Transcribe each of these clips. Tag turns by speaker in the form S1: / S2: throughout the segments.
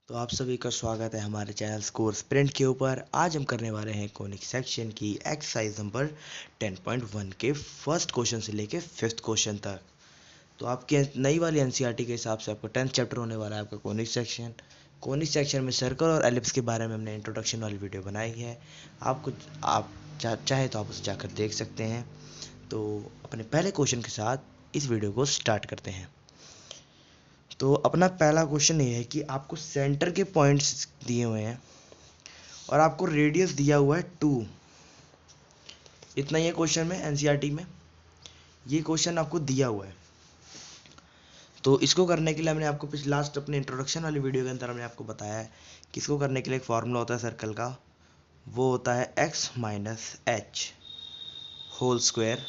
S1: तो आप सभी का स्वागत है हमारे चैनल स्कोर स्प्रिंट के ऊपर। आज हम करने वाले हैं कॉनिक सेक्शन की एक्सरसाइज नंबर 10.1 के फर्स्ट क्वेश्चन से लेके फिफ्थ क्वेश्चन तक। तो आपके नई वाली एनसीईआरटी के हिसाब से आपका 10th चैप्टर होने वाला है आपका कॉनिक सेक्शन। कॉनिक सेक्शन में सर्कल और एलिप्स के बारे में हमने इंट्रोडक्शन वाली वीडियो बनाई है। आप चाहे तो आप उसे जाकर देख सकते हैं। तो अपने पहले क्वेश्चन के साथ इस वीडियो को स्टार्ट करते हैं। तो अपना पहला क्वेश्चन ये है कि आपको सेंटर के पॉइंट्स दिए हुए हैं और आपको रेडियस दिया हुआ है 2। इतना ही है क्वेश्चन में, एनसीईआरटी में ये क्वेश्चन आपको दिया हुआ है। तो इसको करने के लिए हमने आपको लास्ट अपने इंट्रोडक्शन वाली वीडियो के अंदर हमने आपको बताया है कि इसको करने के लिए एक फार्मूला होता है सर्कल का। वो होता है x minus h whole square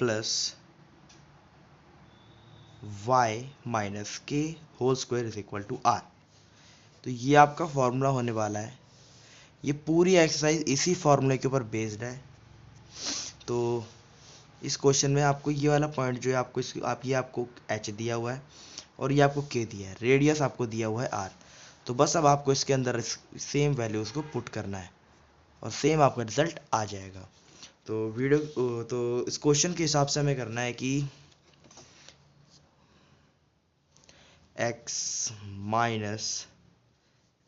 S1: plus y minus k whole square is equal to r। तो ये आपका फॉर्मूला होने वाला है। ये पूरी एक्सरसाइज इसी फॉर्मूले के ऊपर बेस्ड है। तो इस क्वेश्चन में आपको ये वाला पॉइंट जो है आपको h दिया हुआ है और ये आपको k दिया है, रेडियस आपको दिया हुआ है r। तो बस अब आपको इसके अंदर सेम वैल्यूज को पुट करना है और सेम आपका रिजल्ट आ जाएगा। तो इस क्वेश्चन के हिसाब से हमें करना है कि x माइनस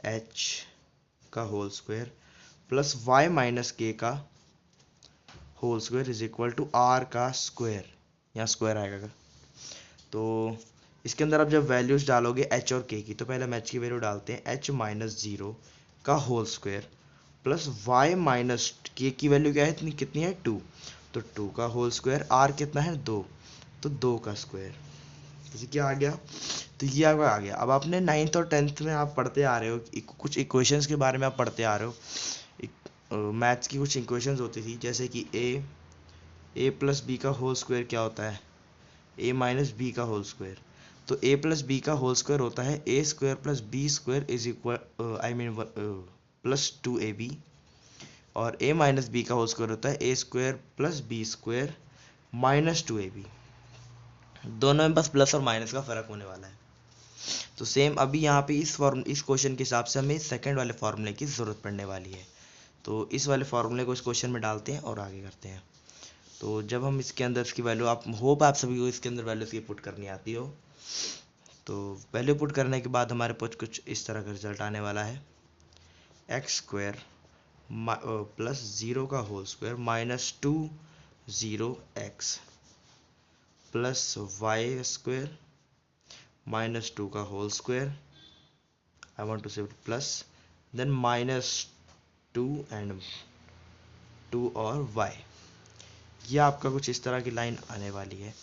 S1: एच का whole square plus y minus k का whole square is equal to r का स्क्वायर, यहाँ स्क्वायर आएगा। तो इसके अंदर आप जब वैल्यूज डालोगे h और k की, तो पहले हम h की वैल्यू डालते हैं, h माइनस 0 का whole square plus y minus k की वैल्यू क्या है, कितनी है 2, तो 2 का होल स्क्वायर, r कितना है 2, तो 2 का स्क्वायर। जैसे क्या आ गया, तो ये आपका आ गया। अब आपने 9th और 10th में आप पढ़ते आ रहे हो, कुछ इक्वेशंस के बारे में आप पढ़ते आ रहे हो। मैथ्स की कुछ इक्वेशंस होती थी, जैसे कि ए प्लस बी का होल स्क्वायर क्या होता है, ए माइनस बी का होल स्क्वायर। तो ए प्लस बी का होल स्क्वायर होता है a square plus b square is equal plus 2ab, और ए माइनस बी का होल स्क्वायर होता है a square plus b square minus 2ab। दोनों में बस प्लस और माइनस का फर्क होने वाला है। तो सेम अभी यहाँ पे इस क्वेश्चन के हिसाब से हमें सेकंड वाले फार्मूले की ज़रूरत पड़ने वाली है। तो इस वाले फार्मूले को इस क्वेश्चन में डालते हैं और आगे करते हैं। तो जब हम इसके अंदर इसकी वैल्यू, आप सभी को इसके अंदर वैल्यू इसकी पुट करनी आती हो। तो वैल्यू पुट करने के बाद हमारे पास कुछ इस तरह का रिजल्ट आने वाला है, एक्स स्क्वायर प्लस 0 का whole square minus 2 0x plus y square minus 2 का whole square, I want to say plus, then minus 2 and 2 और y। ये आपका कुछ इस तरह की लाइन आने वाली है।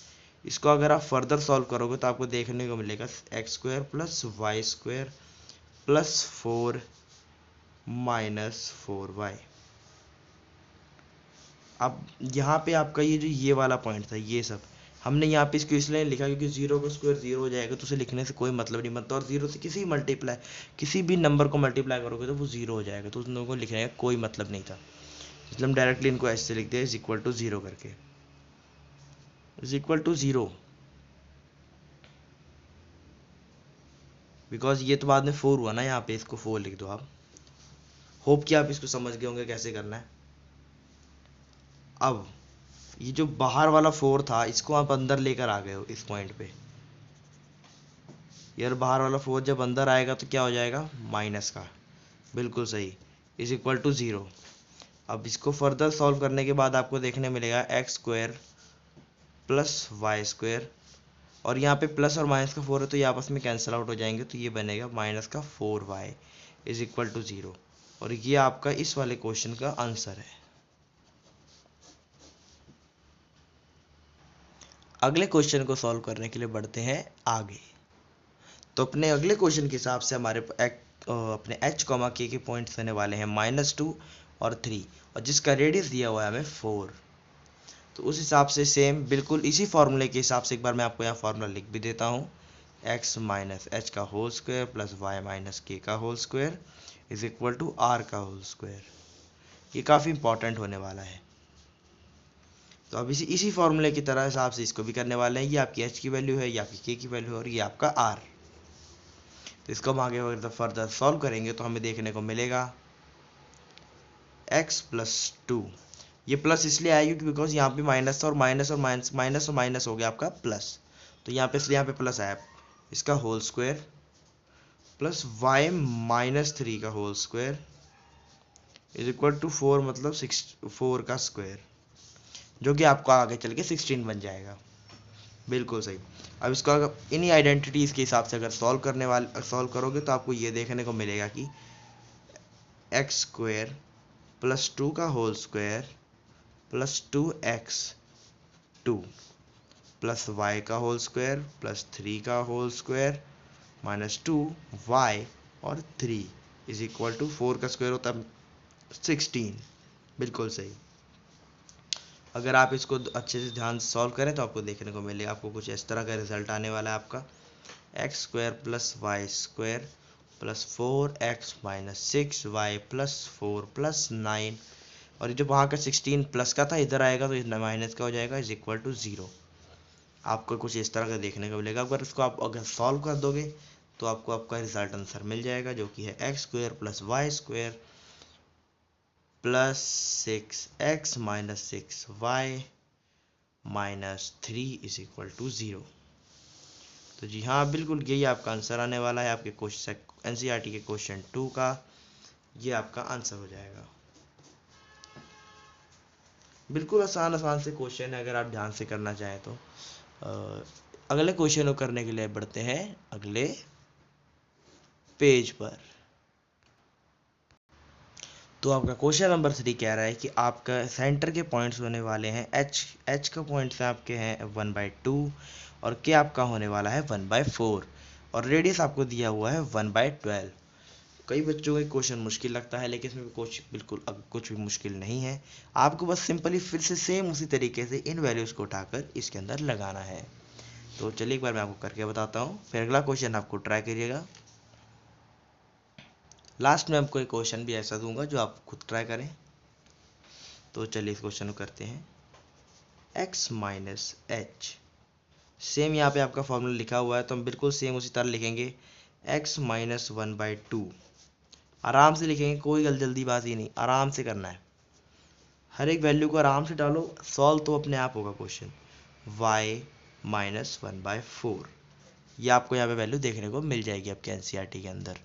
S1: इसको अगर आप फर्दर सॉल्व करोगे तो आपको देखने को मिलेगा x square plus y square plus 4 minus 4y। अब यहाँ पे आपका ये वाला पॉइंट था, ये सब हमने यहाँ पे इसको इसलिए लिखा क्योंकि 0 का स्क्वायर 0 हो जाएगा, तो उसे लिखने से कोई मतलब नहीं बनता। और 0 से किसी भी नंबर को मल्टीप्लाई करोगे तो वो 0 हो जाएगा, तो उन लोगों को लिखने का कोई मतलब नहीं था। इसलिए हम डायरेक्टली इनको ऐसे लिखते हैं, इज इक्वल टू 0 करके, इज इक्वल टू 0, बिकॉज ये तो बाद में 4 हुआ ना, यहाँ पे इसको 4 लिख दो आप। होप कि आप इसको समझ गए होंगे कैसे करना है। अब ये जो बाहर वाला 4 था, इसको आप अंदर लेकर आ गए हो इस पॉइंट पे। यार बाहर वाला 4 जब अंदर आएगा तो क्या हो जाएगा, माइनस का, बिल्कुल सही, इज इक्वल टू 0। अब इसको फर्दर सॉल्व करने के बाद आपको देखने मिलेगा x square plus y square, और यहाँ पे प्लस और माइनस का 4 है तो ये आपस में कैंसिल आउट हो जाएंगे, तो ये बनेगा माइनस का 4y इज इक्वल टू 0। और ये आपका इस वाले क्वेश्चन का आंसर है। अगले क्वेश्चन को सॉल्व करने के लिए बढ़ते हैं आगे। तो अपने अगले क्वेश्चन के हिसाब से हमारे अपने h कॉमा के पॉइंट्स रहने वाले हैं -2 और 3, और जिसका रेडियस दिया हुआ है हमें 4। तो उस हिसाब से सेम बिल्कुल इसी फार्मूले के हिसाब से एक बार मैं आपको यहाँ फार्मूला लिख भी देता हूँ, x माइनस एच का whole square plus y minus k का whole square is equal to r का होल स्क्वायर। ये काफ़ी इंपॉर्टेंट होने वाला है। तो अब इसी फार्मूले की तरह हिसाब से इसको भी करने वाले हैं। ये आपकी h की वैल्यू है, ये आपकी k की वैल्यू है, और ये आपका r। तो इसको हम आगे अगर फर्दर सॉल्व करेंगे तो हमें देखने को मिलेगा x प्लस 2। ये प्लस इसलिए आएगी क्योंकि बिकॉज यहाँ पे माइनस था और माइनस और माइनस माइनस और माइनस हो गया आपका प्लस, तो यहाँ पे इसलिए यहाँ पे प्लस आया। इसका whole square plus y minus 3 का whole square is equal to 4, मतलब 4 का स्क्वायर, जो कि आपको आगे चल के 16 बन जाएगा। बिल्कुल सही। अब इसको अगर इन्हीं आइडेंटिटीज़ के हिसाब से अगर सॉल्व करोगे तो आपको ये देखने को मिलेगा कि एक्स स्क्वायर प्लस 2 का whole square plus 2x2 plus y का होल स्क्वायर प्लस 3 का होल स्क्वायर माइनस 2y और 3 इज इक्वल टू 4 का स्क्वायर होता है 16। बिल्कुल सही। अगर आप इसको अच्छे से ध्यान से सॉल्व करें तो आपको देखने को मिलेगा, आपको कुछ इस तरह का रिजल्ट आने वाला है आपका x square plus y square plus 4x minus 6y plus 4 plus 9, और ये जो वहाँ का 16 प्लस का था इधर आएगा तो इतना माइनस का हो जाएगा इज इक्वल टू 0। आपको कुछ इस तरह का देखने को मिलेगा। अगर इसको आप अगर सॉल्व कर दोगे तो आपको आपका रिजल्ट आंसर मिल जाएगा, जो कि है x square plus y square plus 6x minus 6y minus 3 is equal to 0। तो जी हाँ, बिल्कुल यही आपका आंसर आने वाला है आपके क्वेश्चन एनसीईआरटी के क्वेश्चन 2 का। ये आपका आंसर हो जाएगा। बिल्कुल आसान आसान से क्वेश्चन है अगर आप ध्यान से करना चाहें तो। अगले क्वेश्चन को करने के लिए बढ़ते हैं अगले पेज पर। तो आपका क्वेश्चन नंबर 3 कह रहा है कि आपका सेंटर के पॉइंट्स होने वाले हैं एच का पॉइंट्स आपके हैं 1/2 और के आपका होने वाला है 1/4 और रेडियस आपको दिया हुआ है 1/12। कई बच्चों को क्वेश्चन मुश्किल लगता है, लेकिन इसमें बिल्कुल कुछ भी मुश्किल नहीं है। आपको बस सिंपली फिर से सेम उसी तरीके से इन वैल्यूज़ को उठाकर इसके अंदर लगाना है। तो चलिए एक बार मैं आपको करके बताता हूँ, फिर अगला क्वेश्चन आपको ट्राई करिएगा। लास्ट में आपको एक क्वेश्चन भी ऐसा दूंगा जो आप खुद ट्राई करें। तो चलिए इस क्वेश्चन को करते हैं। x माइनस एच, सेम यहाँ पे आपका फॉर्मूला लिखा हुआ है तो हम बिल्कुल सेम उसी तरह लिखेंगे x माइनस 1/2। आराम से लिखेंगे, कोई जल्दीबाजी नहीं, आराम से करना है। हर एक वैल्यू को आराम से डालो, सॉल्व तो अपने आप होगा क्वेश्चन। y माइनस 1/4, ये आपको यहाँ पे वैल्यू देखने को मिल जाएगी आपके एनसीईआरटी के अंदर।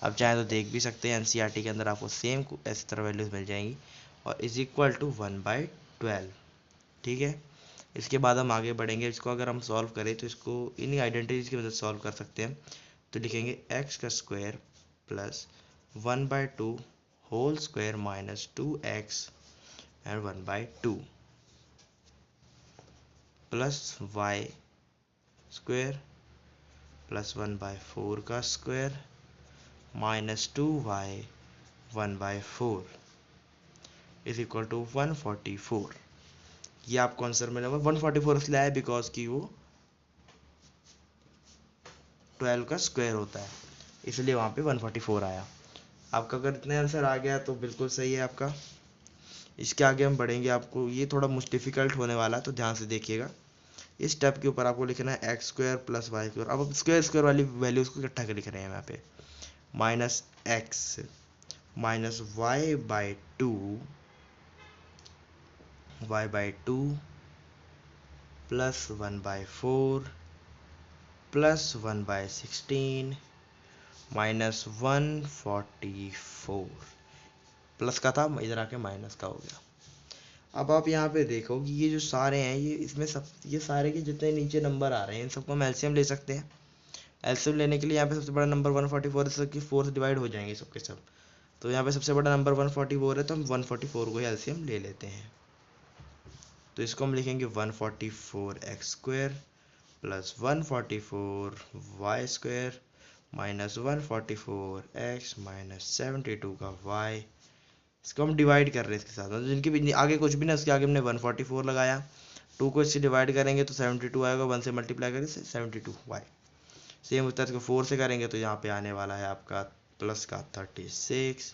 S1: अब चाहे तो देख भी सकते हैं, एनसीईआरटी के अंदर आपको सेम इस तरह वैल्यूज मिल जाएंगी और इज इक्वल टू 1/12। ठीक है, इसके बाद हम आगे बढ़ेंगे। इसको अगर हम सॉल्व करें तो इसको इन्हीं आइडेंटिटीज की मदद से सॉल्व कर सकते हैं। तो लिखेंगे x का square plus 1/2 whole square minus 2x and 1/2 plus y square plus 1/4 का square minus 2y 1/4 is equal to 144। ये आपको आंसर मिला हुआ 144 इसलिए आया बिकॉज कि वो 12 का स्क्वायर होता है, इसलिए वहाँ पे 144 आया। आपका अगर इतने आंसर आ गया तो बिल्कुल सही है आपका। इसके आगे हम बढ़ेंगे, आपको ये थोड़ा डिफिकल्ट होने वाला है तो ध्यान से देखिएगा। इस स्टेप के ऊपर आपको लिखना है x square plus y square. अब स्क्वायर स्क्वायर वाली वैल्यूज को इकट्ठा कर लिख रहे हैं यहाँ पे। Minus x minus y/2 plus 1/4 plus 1/16 minus 144। Plus का था, इधर आके माइनस का हो गया। अब आप यहाँ पे देखो कि ये जो सारे हैं ये इसमें सब ये सारे के जितने नीचे नंबर आ रहे हैं इन सबको हम एलसीएम ले सकते हैं। एलसीएम लेने के लिए यहाँ पे सबसे बड़ा नंबर 144 है, सबकी 4 से डिवाइड हो जाएंगे सबके सब। तो यहाँ पे सबसे बड़ा नंबर 144 है तो हम 144 को ही एलसीएम ले लेते हैं। तो इसको हम लिखेंगे 144x square plus 144y square minus 144x minus 72 का y। इसको हम डिवाइड कर रहे हैं इसके साथ, मतलब जिनके भी आगे कुछ भी ना उसके आगे हमने 144 लगाया। 2 को इससे डिवाइड करेंगे तो 72 आएगा, 1 से मल्टीप्लाई करें 72y। सेम उस तरह इसको 4 से करेंगे तो यहाँ पे आने वाला है आपका प्लस का 36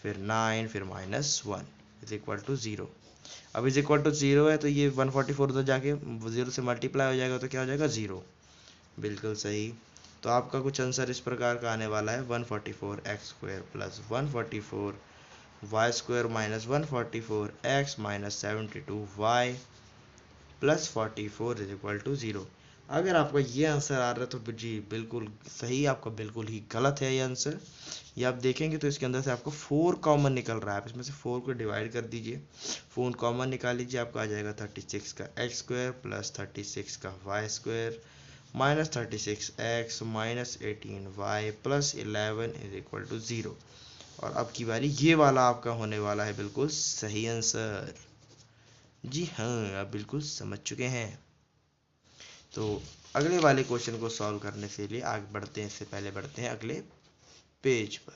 S1: फिर 9 फिर माइनस 1 इज इक्वल टू 0। अब इज इक्वल टू 0 है तो ये 144 उधर जाके 0 से मल्टीप्लाई हो जाएगा तो क्या हो जाएगा 0। बिल्कुल सही। तो आपका कुछ आंसर इस प्रकार का आने वाला है 144x² plus 144y² minus 144x minus 72y plus 44 is equal to 0। अगर आपका ये आंसर आ रहा है तो जी बिल्कुल सही, आपका बिल्कुल ही गलत है ये आंसर। ये आप देखेंगे तो इसके अंदर से आपको 4 कॉमन निकल रहा है, आप इसमें से 4 को डिवाइड कर दीजिए, 4 कॉमन निकाल लीजिए, आपका आ जाएगा 36 का x² प्लस 36 का y² minus 36x minus 18y plus 11 is equal to 0। और अब की बारी ये वाला आपका होने वाला है बिल्कुल सही आंसर। जी हाँ, आप बिल्कुल समझ चुके हैं। तो अगले वाले क्वेश्चन को सॉल्व करने से लिए आगे बढ़ते हैं, इससे पहले बढ़ते हैं अगले पेज पर।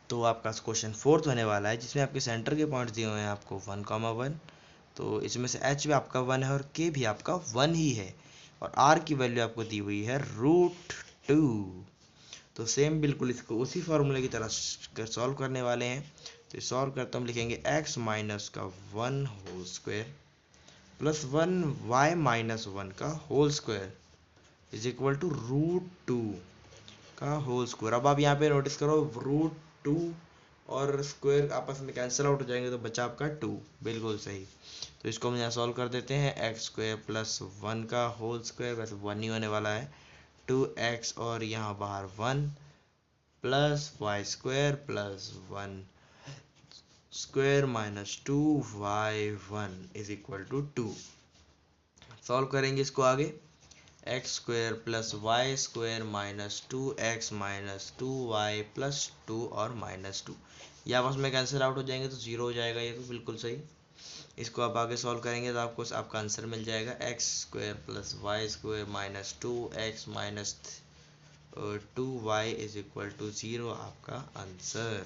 S1: तो आपका क्वेश्चन 4th होने वाला है, जिसमें आपके सेंटर के पॉइंट दिए हुए हैं आपको 1,1। तो इसमें से h भी आपका 1 है और k भी आपका 1 ही है, और r की वैल्यू आपको दी हुई है √2। तो सेम बिल्कुल इसको उसी फॉर्मूले की तरह सॉल्व करने वाले हैं। तो सॉल्व करते हम लिखेंगे x माइनस का 1 whole square plus 1y minus 1 का whole square is equal to √2 का होल स्क्वायर। अब आप यहाँ पे नोटिस करो √2 और स्क्वायर आपस में कैंसिल आउट हो जाएंगे, तो बचा आपका 2, बिल्कुल सही। तो इसको हम यहाँ सॉल्व कर देते हैं, x² प्लस 1 का होल स्क्वायर, वैसे 1 ही होने वाला है, 2x और यहाँ बाहर 1 plus y² plus 1 square minus 2y1 is equal to 2। Solve करेंगे इसको आगे, x² plus y² minus 2x minus 2y plus 2 और माइनस 2, ये आपस में कैंसिल आउट हो जाएंगे तो 0 हो जाएगा, ये तो बिल्कुल सही। इसको आप आगे सॉल्व करेंगे तो आपको आपका आंसर मिल जाएगा x² plus y² minus 2x minus 2y is equal to 0, आपका आंसर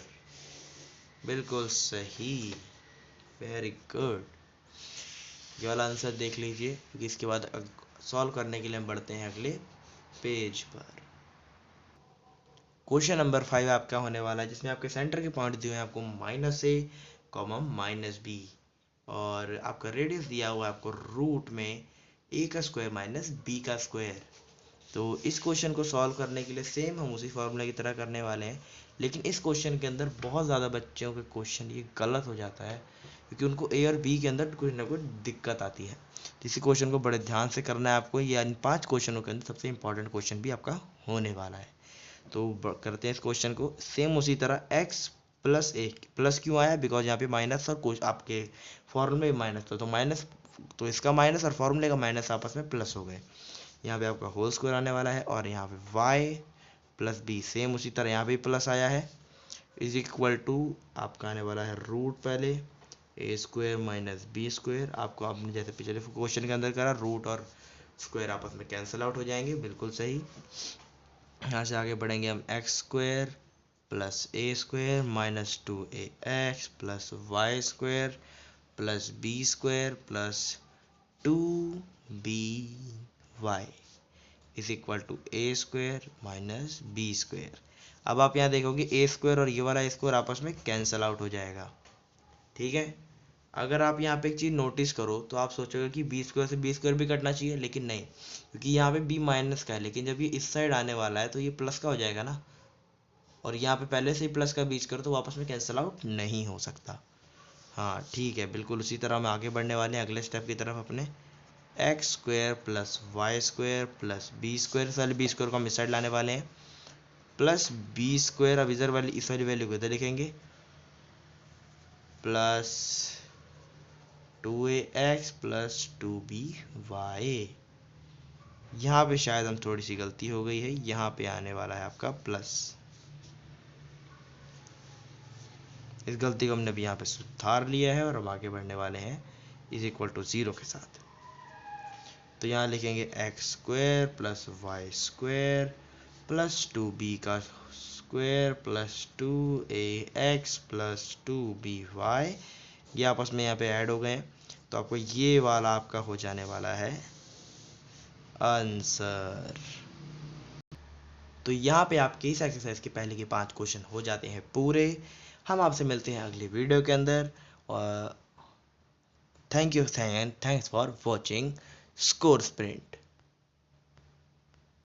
S1: बिल्कुल सही, वेरी गुड। ये वाला आंसर देख लीजिए, क्योंकि इसके बाद सॉल्व करने के लिए हम बढ़ते हैं अगले पेज पर। क्वेश्चन नंबर 5 आपका होने वाला है, जिसमें आपके सेंटर के पॉइंट दिए हैं आपको -a, -b, और आपका रेडियस दिया हुआ है आपको रूट में a का स्क्वायर माइनस b का स्क्वायर। तो इस क्वेश्चन को सॉल्व करने के लिए सेम हम उसी फॉर्मूला की तरह करने वाले हैं, लेकिन इस क्वेश्चन के अंदर बहुत ज़्यादा बच्चों के क्वेश्चन ये गलत हो जाता है, क्योंकि उनको ए और बी के अंदर कुछ ना कुछ दिक्कत आती है। तो इसी क्वेश्चन को बड़े ध्यान से करना है आपको, या इन 5 क्वेश्चनों के अंदर सबसे इंपॉर्टेंट क्वेश्चन भी आपका होने वाला है। तो करते हैं इस क्वेश्चन को सेम उसी तरह, x प्लस ए, प्लस क्यों आया, बिकॉज यहाँ पे माइनस और आपके फॉर्मूले में माइनस था, तो माइनस, तो इसका माइनस और फॉर्मूले का माइनस आपस में प्लस हो गए। यहाँ पे आपका होल स्क्वायर आने वाला है, और यहाँ पे y प्लस बी सेम उसी तरह यहाँ पे प्लस आया है, इज इक्वल टू आपका आने वाला है रूट पहले a² माइनस b²। आपको आपने जैसे पिछले क्वेश्चन के अंदर करा, रूट और स्क्वायर आपस में कैंसिल आउट हो जाएंगे, बिल्कुल सही। यहाँ से आगे बढ़ेंगे हम x² plus a² minus 2ax plus y² plus b² plus 2by is equal to a² minus b²। अब आप यहाँ देखोगे a² और ये वाला स्क्वायर आपस में कैंसिल आउट हो जाएगा, ठीक है। अगर आप यहाँ पे एक चीज़ नोटिस करो तो आप सोचोगे कि b² से b² भी कटना चाहिए, लेकिन नहीं, क्योंकि यहाँ पे b माइनस का है, लेकिन जब ये इस साइड आने वाला है तो ये प्लस का हो जाएगा ना, और यहाँ पे पहले से ही प्लस का बीच करो तो वापस में कैंसिल आउट नहीं हो सकता। हाँ ठीक है, बिल्कुल उसी तरह हम आगे बढ़ने वाले हैं अगले स्टेप की तरफ अपने, x² plus y² plus b², साले b² को हम इस साइड लाने वाले हैं, प्लस b², अब इधर वाली इस वाली वैल्यू को इधर लिखेंगे, प्लस 2ax प्लस 2by। यहाँ पे शायद हम थोड़ी सी गलती हो गई है, यहाँ पे आने वाला है आपका प्लस, इस गलती को हमने भी यहाँ पे सुधार लिया है और अब आगे बढ़ने वाले हैं इज इक्वल टू 0 के साथ। तो यहाँ लिखेंगे x² plus y² plus 2b का square plus 2ax plus 2by, ये आपस में यहाँ पे ऐड हो गए, तो आपको ये वाला आपका हो जाने वाला है आंसर। तो यहाँ पे आपके इस एक्सरसाइज के पहले के 5 क्वेश्चन हो जाते हैं पूरे। हम आपसे मिलते हैं अगले वीडियो के अंदर, और thanks for watching score sprint.